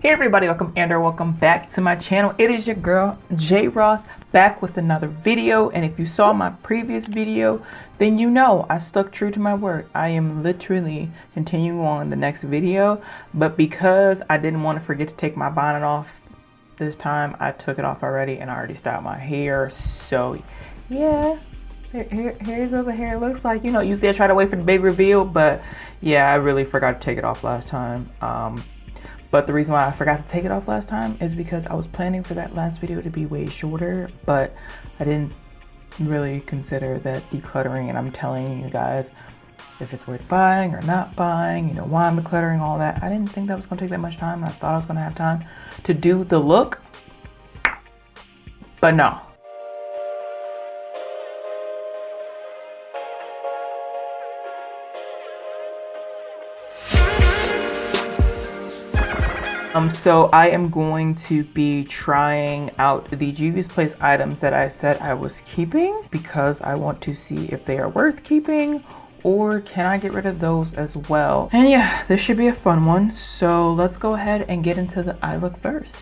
Hey everybody, welcome back to my channel. It is your girl J Ross back with another video, and if you saw my previous video, then you know I stuck true to my word. I am literally continuing on the next video, but because I didn't want to forget to take my bonnet off this time, I took it off already and I already styled my hair. So yeah, here's what the hair looks like. You know, usually I try to wait for the big reveal, but yeah, I really forgot to take it off last time. But the reason why I forgot to take it off last time is because I was planning for that last video to be way shorter, but I didn't really consider that decluttering, and I'm telling you guys if it's worth buying or not buying, you know, why I'm decluttering, all that. I didn't think that was gonna take that much time. I thought I was gonna have time to do the look, but no. So I am going to be trying out the Juvia's Place items that I said I was keeping because I want to see if they are worth keeping or can I get rid of those as well. And yeah, this should be a fun one. So let's go ahead and get into the eye look first.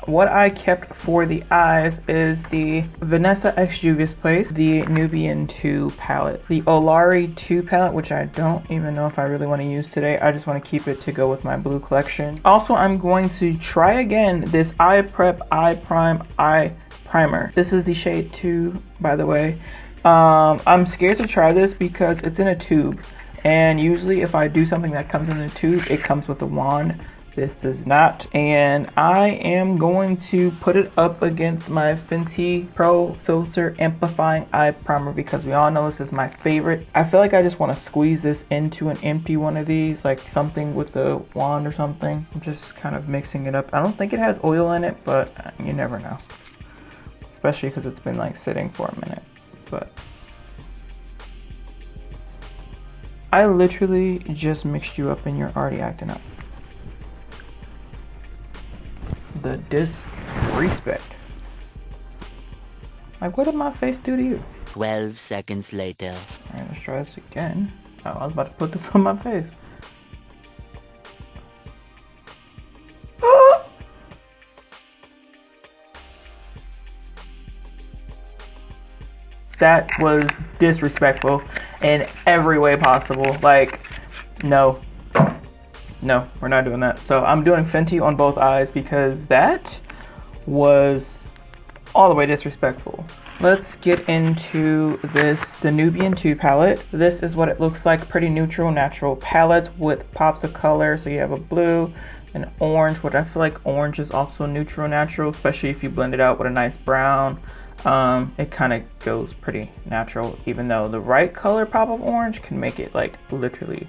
What I kept for the eyes is the Vanessa x Juvia's Place, the Nubian 2 palette, the Olari 2 palette, which I don't even know if I really want to use today. I just want to keep it to go with my blue collection. Also, I'm going to try again this Eye Prep Eye Prime Eye Primer. This is the shade 2, by the way. I'm scared to try this because it's in a tube, and usually if I do something that comes in a tube, it comes with a wand. This does not, and I am going to put it up against my Fenty Pro Filter Amplifying Eye Primer because we all know this is my favorite. I feel like I just want to squeeze this into an empty one of these, like something with a wand or something. I'm just kind of mixing it up. I don't think it has oil in it, but you never know, especially because it's been like sitting for a minute. But I literally just mixed you up and you're already acting up. The disrespect. Like, what did my face do to you? 12 seconds later. Alright, let's try this again. Oh, I was about to put this on my face. That was disrespectful in every way possible. Like, no, we're not doing that. So I'm doing Fenty on both eyes because that was all the way disrespectful. Let's get into the Nubian 2 palette. This is what it looks like. Pretty neutral, natural palette with pops of color. So you have a blue, an orange, what I feel like orange is also neutral, natural, especially if you blend it out with a nice brown. It kind of goes pretty natural, even though the right color pop of orange can make it like literally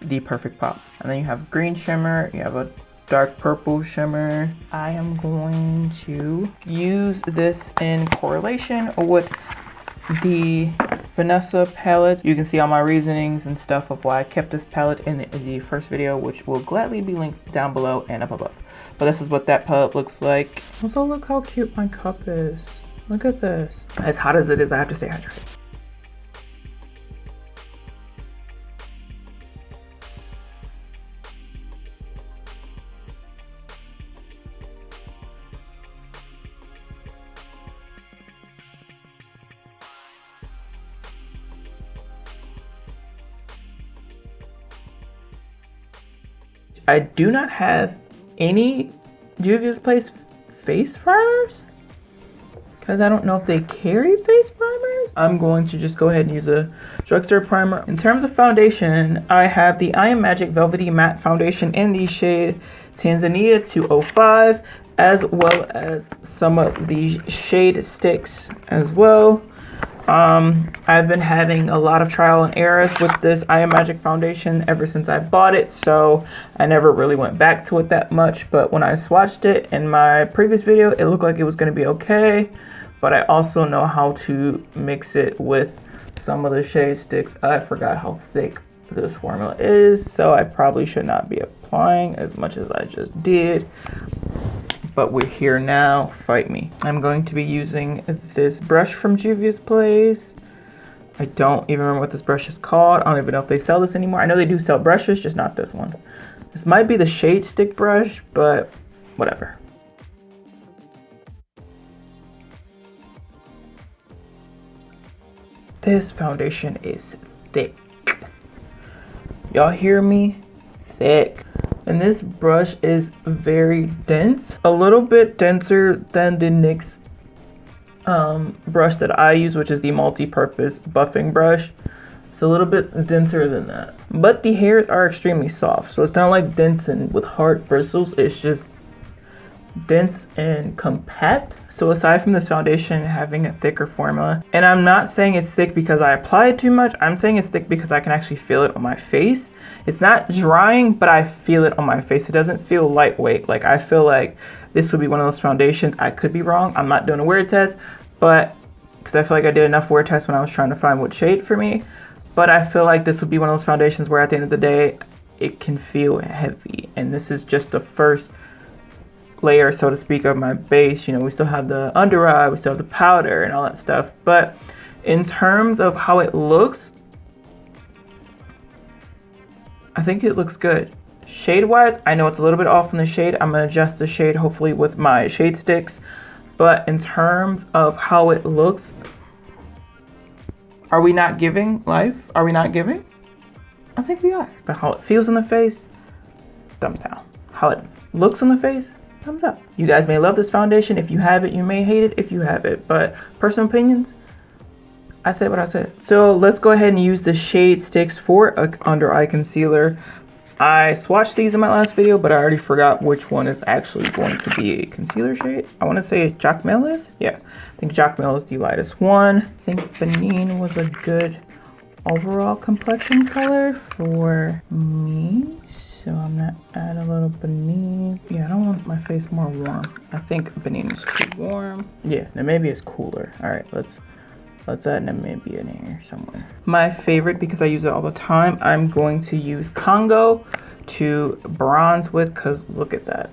the perfect pop. And then you have green shimmer, you have a dark purple shimmer. I am going to use this in correlation with the Vanessa palette. You can see all my reasonings and stuff of why I kept this palette in the first video, which will gladly be linked down below and up above. But this is what that palette looks like. Also, look how cute my cup is. Look at this. As hot as it is, I have to stay hydrated. I do not have any Juvia's Place face primers because I don't know if they carry face primers. I'm going to just go ahead and use a drugstore primer. In terms of foundation, I have the I Am Magic Velvety Matte Foundation in the shade Tanzania 205, as well as some of the shade sticks as well. I've been having a lot of trial and errors with this I Am Magic foundation ever since I bought it, so I never really went back to it that much. But when I swatched it in my previous video, it looked like it was going to be okay. But I also know how to mix it with some of the shade sticks. I forgot how thick this formula is, so I probably should not be applying as much as I just did. But we're here now, fight me. I'm going to be using this brush from Juvia's Place. I don't even remember what this brush is called. I don't even know if they sell this anymore. I know they do sell brushes, just not this one. This might be the shade stick brush, but whatever. This foundation is thick. Y'all hear me? Thick. And this brush is very dense. A little bit denser than the NYX brush that I use, which is the multi-purpose buffing brush. It's a little bit denser than that. But the hairs are extremely soft. So it's not like dense and with hard bristles. It's just dense and compact. So aside from this foundation having a thicker formula, and I'm not saying it's thick because I applied too much, I'm saying it's thick because I can actually feel it on my face. It's not drying, but I feel it on my face. It doesn't feel lightweight. Like, I feel like this would be one of those foundations. I could be wrong. I'm not doing a wear test, but because I feel like I did enough wear tests when I was trying to find what shade for me. But I feel like this would be one of those foundations where at the end of the day, it can feel heavy. And this is just the first layer, so to speak, of my base. You know, we still have the under eye, we still have the powder and all that stuff. But in terms of how it looks, I think it looks good. Shade wise, I know it's a little bit off in the shade. I'm gonna adjust the shade hopefully with my shade sticks. But in terms of how it looks, are we not giving life? Are we not giving? I think we are. But how it feels on the face, thumbs down. How it looks on the face, thumbs up. You guys may love this foundation. If you have it, you may hate it if you have it. But personal opinions, I said what I said. So let's go ahead and use the shade sticks for a under eye concealer. I swatched these in my last video, but I already forgot which one is actually going to be a concealer shade. I want to say Jacmel is. Yeah, I think Jacmel is the lightest one. I think Benin was a good overall complexion color for me. So I'm gonna add a little Benin. Yeah, I don't want my face more warm. I think Benin is too warm. Yeah, Namibia is cooler. All right, let's add Namibia in here somewhere. My favorite, because I use it all the time, I'm going to use Congo to bronze with, because look at that.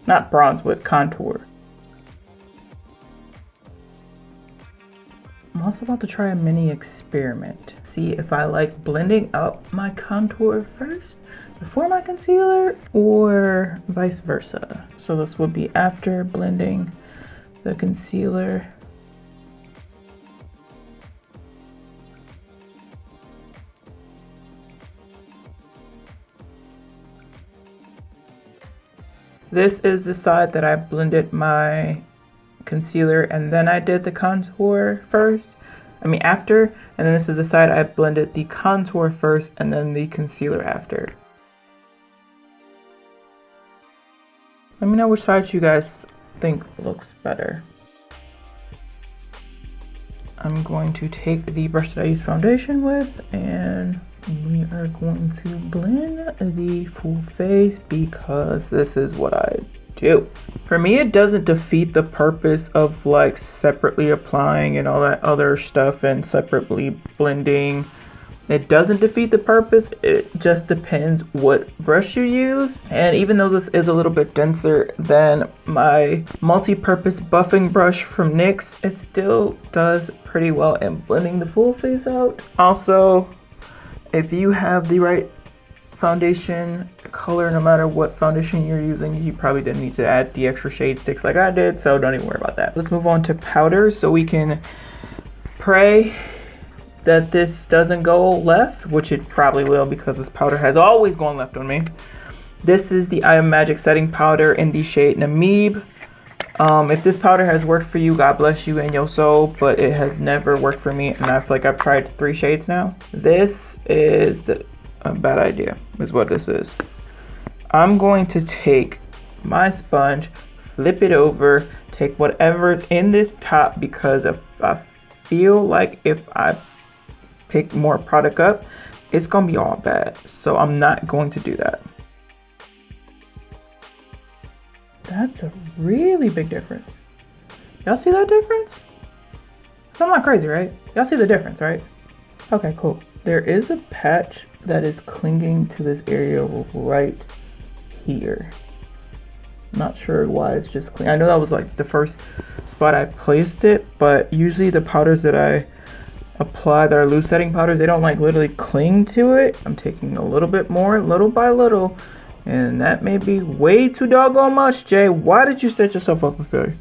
Not bronze with, contour. I'm also about to try a mini experiment. See if I like blending up my contour first before my concealer or vice versa. So this would be after blending the concealer. This is the side that I blended my concealer and then I did the contour first. After. And then this is the side I blended the contour first and then the concealer after. Let me know which side you guys think looks better. I'm going to take the brush that I use foundation with and we are going to blend the full face because this is what I do. For me, it doesn't defeat the purpose of like separately applying and all that other stuff and separately blending. It doesn't defeat the purpose. It just depends what brush you use. And even though this is a little bit denser than my multi-purpose buffing brush from NYX, it still does pretty well in blending the full face out. Also, if you have the right foundation color, no matter what foundation you're using, you probably didn't need to add the extra shade sticks like I did, so don't even worry about that. Let's move on to powder so we can pray that this doesn't go left, which it probably will because this powder has always gone left on me. This is the I Am Magic setting powder in the shade Namib. If this powder has worked for you, God bless you and your soul, but it has never worked for me and I feel like I've tried 3 shades now. This is a bad idea, is what this is. I'm going to take my sponge, flip it over, take whatever's in this top because if I feel like if I pick more product up, it's gonna be all bad. So I'm not going to do that. That's a really big difference. Y'all see that difference? So I'm not crazy, right? Y'all see the difference, right? Okay, cool. There is a patch that is clinging to this area right here. Not sure why it's just clinging. I know that was like the first spot I placed it, but usually the powders that I apply that are loose setting powders, they don't like literally cling to it. I'm taking a little bit more, little by little, And that may be way too doggone much, Jay. Why did you set yourself up for failure?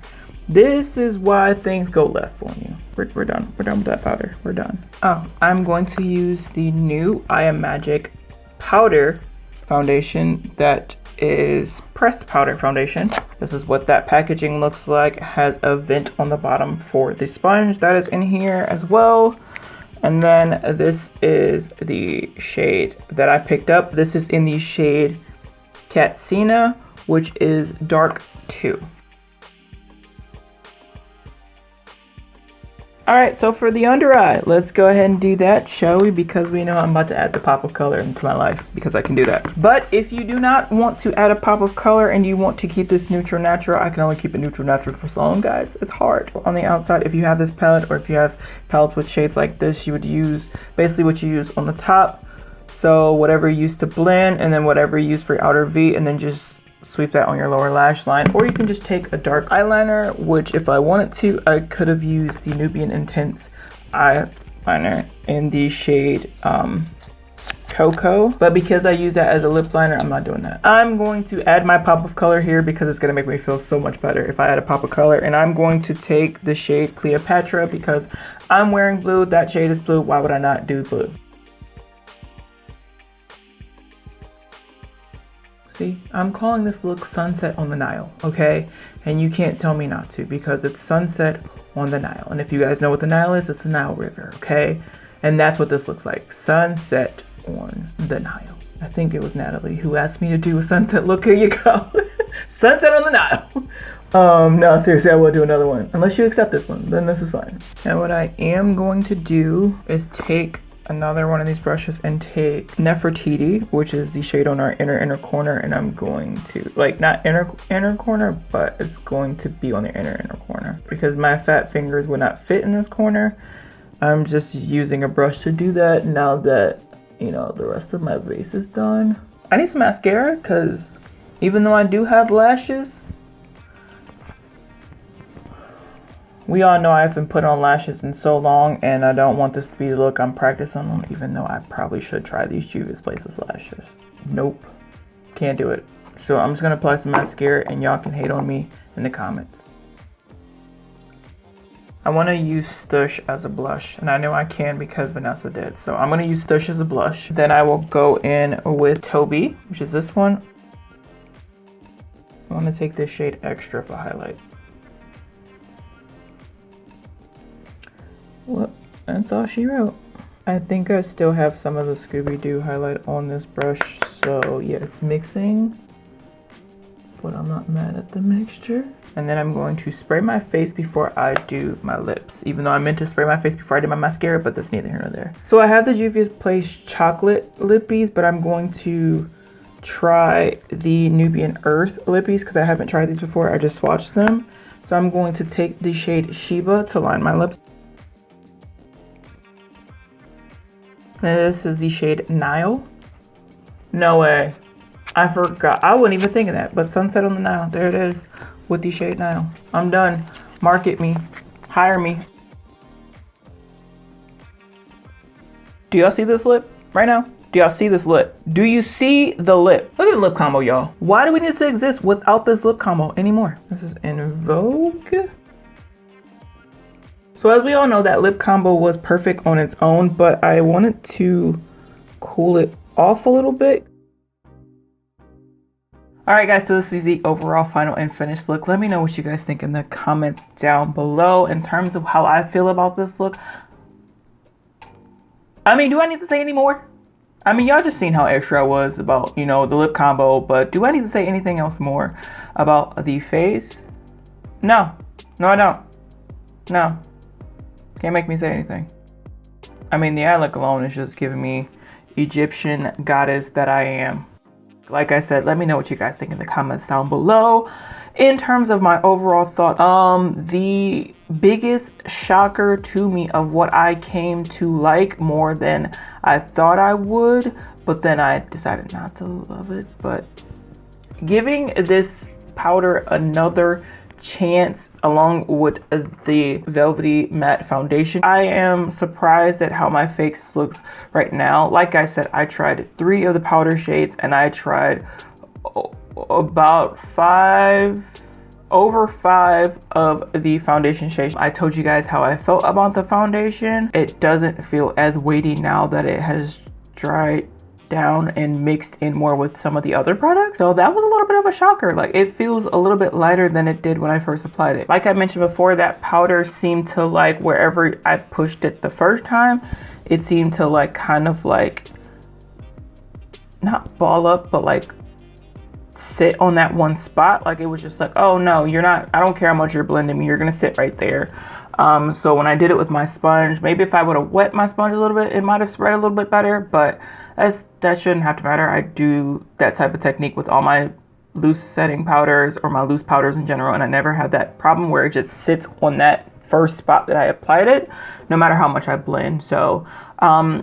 This is why things go left for you. We're done. We're done with that powder. We're done. Oh, I'm going to use the new I Am Magic powder foundation that is pressed powder foundation. This is what that packaging looks like. It has a vent on the bottom for the sponge that is in here as well. And then this is the shade that I picked up. This is in the shade Katsina, which is dark 2. Alright, so for the under eye, let's go ahead and do that, shall we? Because we know I'm about to add the pop of color into my life, because I can do that. But if you do not want to add a pop of color and you want to keep this neutral natural, I can only keep it neutral natural for so long, guys. It's hard. On the outside, if you have this palette, or if you have palettes with shades like this, you would use basically what you use on the top. So whatever you use to blend, and then whatever you use for your outer V, and then just sweep that on your lower lash line. Or you can just take a dark eyeliner, which if I wanted to, I could have used the Nubian Intense eyeliner in the shade Cocoa, but because I use that as a lip liner, I'm not doing that. I'm going to add my pop of color here because it's going to make me feel so much better if I add a pop of color. And I'm going to take the shade Cleopatra because I'm wearing blue. That shade is blue. Why would I not do blue? See, I'm calling this look Sunset on the Nile, okay? And you can't tell me not to because it's sunset on the Nile. And if you guys know what the Nile is, it's the Nile River, okay? And that's what this looks like, sunset on the Nile. I think it was Natalie who asked me to do a sunset look. Here you go. Sunset on the Nile. No, seriously, I will do another one. Unless you accept this one, then this is fine. Now what I am going to do is take another one of these brushes and take Nefertiti, which is the shade on our inner corner, and I'm going to, like, not inner corner, but it's going to be on the inner corner because my fat fingers would not fit in this corner. I'm just using a brush to do that now that, you know, the rest of my base is done. I need some mascara because even though I do have lashes, we all know I haven't put on lashes in so long, and I don't want this to be the look I'm practicing on, even though I probably should try these Juvia's Places lashes. Nope, can't do it. So I'm just gonna apply some mascara and y'all can hate on me in the comments. I wanna use Stush as a blush, and I know I can because Vanessa did. So I'm gonna use Stush as a blush. Then I will go in with Toby, which is this one. I wanna take this shade Extra for highlight. Well, that's all she wrote. I think I still have some of the Scooby-Doo highlight on this brush, so yeah, it's mixing, but I'm not mad at the mixture. And then I'm going to spray my face before I do my lips, even though I meant to spray my face before I did my mascara, but that's neither here nor there. So I have the Juvia's Place chocolate lippies, but I'm going to try the Nubian Earth lippies because I haven't tried these before. I just swatched them. So I'm going to take the shade Sheba to line my lips. This is the shade Nile. No way. I forgot. I wouldn't even think of that. But Sunset on the Nile. There it is with the shade Nile. I'm done. Market me. Hire me. Do y'all see this lip right now? Do y'all see this lip? Do you see the lip? Look at the lip combo, y'all. Why do we need to exist without this lip combo anymore? This is in Vogue. So as we all know, that lip combo was perfect on its own, but I wanted to cool it off a little bit. Alright guys, so this is the overall final and finished look. Let me know what you guys think in the comments down below in terms of how I feel about this look. I mean, do I need to say any more? I mean, y'all just seen how extra I was about, you know, the lip combo, but do I need to say anything else more about the face? No. No, I don't. No. Can't make me say anything. I mean, the eye look alone is just giving me Egyptian goddess that I am. Like I said, let me know what you guys think in the comments down below. In terms of my overall thought, the biggest shocker to me of what I came to like more than I thought I would, but then I decided not to love it, but giving this powder another chance along with the Velvety matte foundation, I am surprised at how my face looks right now. Like I said, I tried 3 of the powder shades and I tried about over 5 of the foundation shades. I told you guys how I felt about the foundation. It doesn't feel as weighty now that it has dried down and mixed in more with some of the other products. So that was a little bit of a shocker. Like, it feels a little bit lighter than it did when I first applied it. Like I mentioned before, that powder seemed to, like, wherever I pushed it the first time, it seemed to like kind of like not ball up, but like sit on that one spot. Like, it was just like, oh no, you're not, I don't care how much you're blending me, you're gonna sit right there. So when I did it with my sponge, maybe if I would have wet my sponge a little bit, it might have spread a little bit better, but that shouldn't have to matter. I do that type of technique with all my loose setting powders or my loose powders in general, and I never had that problem where it just sits on that first spot that I applied it, no matter how much I blend. So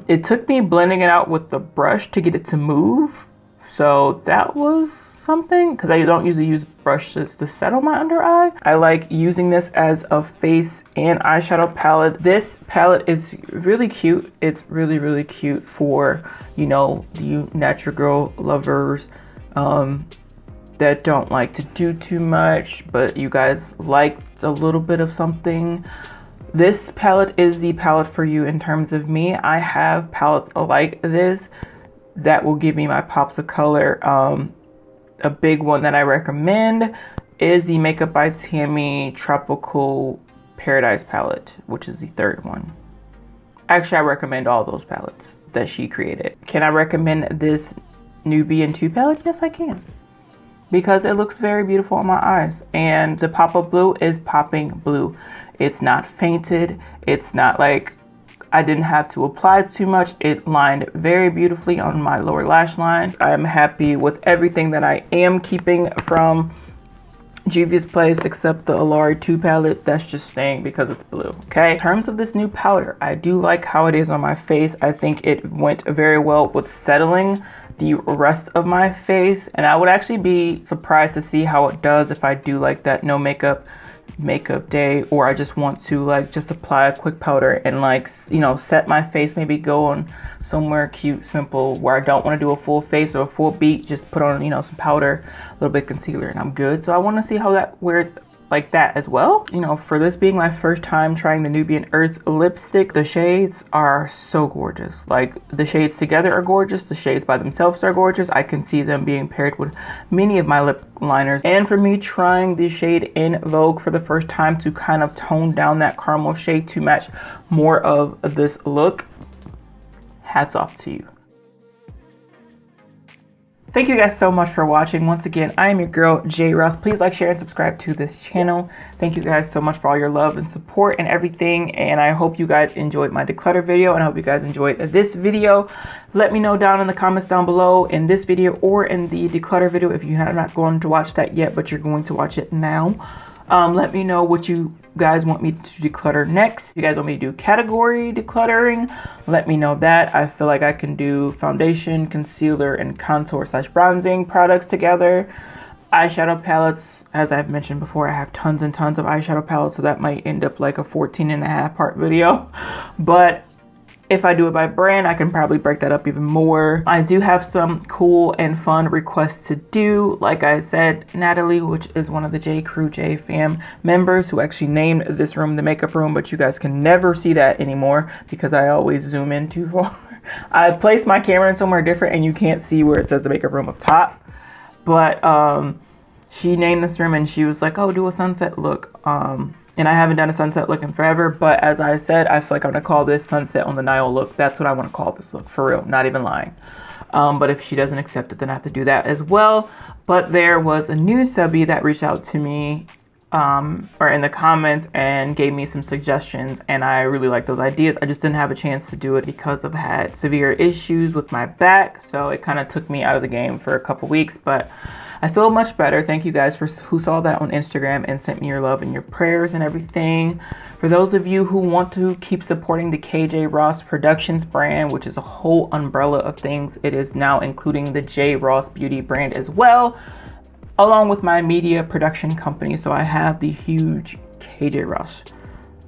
it took me blending it out with the brush to get it to move. So that was something, because I don't usually use brushes to set on my under eye. I like using this as a face and eyeshadow palette. This palette is really cute. It's really, really cute for, you know, you natural girl lovers that don't like to do too much, but you guys like a little bit of something. This palette is the palette for you. In terms of me, I have palettes like this that will give me my pops of color. A big one that I recommend is the Makeup by Tammy Tropical Paradise palette, which is the third one. Actually, I recommend all those palettes that she created. Can I recommend this Nubian 2 palette? Yes, I can. Because it looks very beautiful on my eyes. And the pop-up blue is popping blue. It's not fainted. It's not like I didn't have to apply too much. It lined very beautifully on my lower lash line. I am happy with everything that I am keeping from Juvia's Place except the Alari 2 palette. That's just staying because it's blue, okay? In terms of this new powder, I do like how it is on my face. I think it went very well with settling the rest of my face, and I would actually be surprised to see how it does if I do like that no makeup day, or I just want to like just apply a quick powder and like, you know, set my face, maybe go on somewhere cute, simple, where I don't want to do a full face or a full beat, just put on, you know, some powder, a little bit of concealer, and I'm good. So I want to see how that wears like that as well. You know, for this being my first time trying the Nubian Earth lipstick, the shades are so gorgeous. Like, the shades together are gorgeous, the shades by themselves are gorgeous. I can see them being paired with many of my lip liners. And for me, trying the shade in Vogue for the first time to kind of tone down that caramel shade to match more of this look, hats off to you. Thank you guys so much for watching. Once again, I am your girl, J Ross. Please like, share, and subscribe to this channel. Thank you guys so much for all your love and support and everything. And I hope you guys enjoyed my declutter video, and I hope you guys enjoyed this video. Let me know down in the comments down below in this video or in the declutter video if you're not going to watch that yet, but you're going to watch it now. Let me know what you guys want me to declutter next. You guys want me to do category decluttering? Let me know that. I feel like I can do foundation, concealer, and contour / bronzing products together. Eyeshadow palettes, as I've mentioned before, I have tons and tons of eyeshadow palettes, so that might end up like a 14.5 part video. But if I do it by brand, I can probably break that up even more. I do have some cool and fun requests to do. Like I said, Natalie, which is one of the J Crew J Fam members who actually named this room the makeup room, but you guys can never see that anymore because I always zoom in too far. I placed my camera in somewhere different and you can't see where it says the makeup room up top. But she named this room and she was like, oh, do a sunset look. And I haven't done a sunset look in forever, but as I said, I feel like I'm gonna call this sunset on the Nile look. That's what I want to call this look, for real, not even lying. But if she doesn't accept it, then I have to do that as well. But there was a new subby that reached out to me or in the comments and gave me some suggestions, and I really like those ideas. I just didn't have a chance to do it because I've had severe issues with my back, so it kind of took me out of the game for a couple weeks, but I feel much better. Thank you guys for who saw that on Instagram and sent me your love and your prayers and everything. For those of you who want to keep supporting the KJ Ross Productions brand, which is a whole umbrella of things, it is now including the J Ross Beauty brand as well, along with my media production company. So I have the huge KJ Ross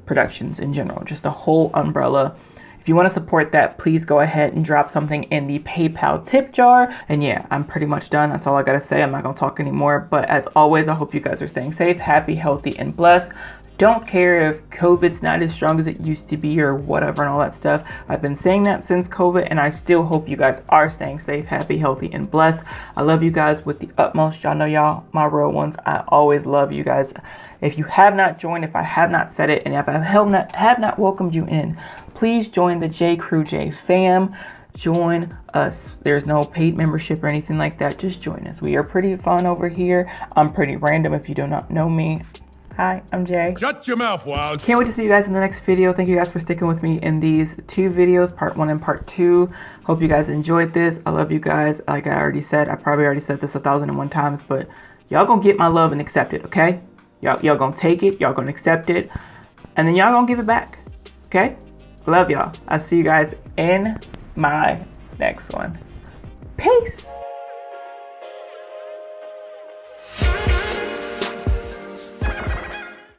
Productions in general, just a whole umbrella. If If you want to support that, please go ahead and drop something in the PayPal tip jar. And yeah, I'm pretty much done. That's all I gotta say. I'm not gonna talk anymore. But as always, I hope you guys are staying safe, happy, healthy, and blessed. Don't care if COVID's not as strong as it used to be or whatever and all that stuff. I've been saying that since COVID, and I still hope you guys are staying safe, happy, healthy, and blessed. I love you guys with the utmost. Y'all know y'all, my real ones. I always love you guys. If you have not joined, if I have not said it, and if I have not welcomed you in, please join the J Crew J fam. Join us. There's no paid membership or anything like that. Just join us. We are pretty fun over here. I'm pretty random if you do not know me. Hi, I'm Jay. Shut your mouth, Wild. Can't wait to see you guys in the next video. Thank you guys for sticking with me in these 2 videos, part 1 and part 2. Hope you guys enjoyed this. I love you guys. Like I already said, I probably already said this 1,001 times, but y'all gonna get my love and accept it, okay? Y'all gonna take it, y'all gonna accept it, and then y'all gonna give it back, okay? Love y'all. I'll see you guys in my next one. Peace.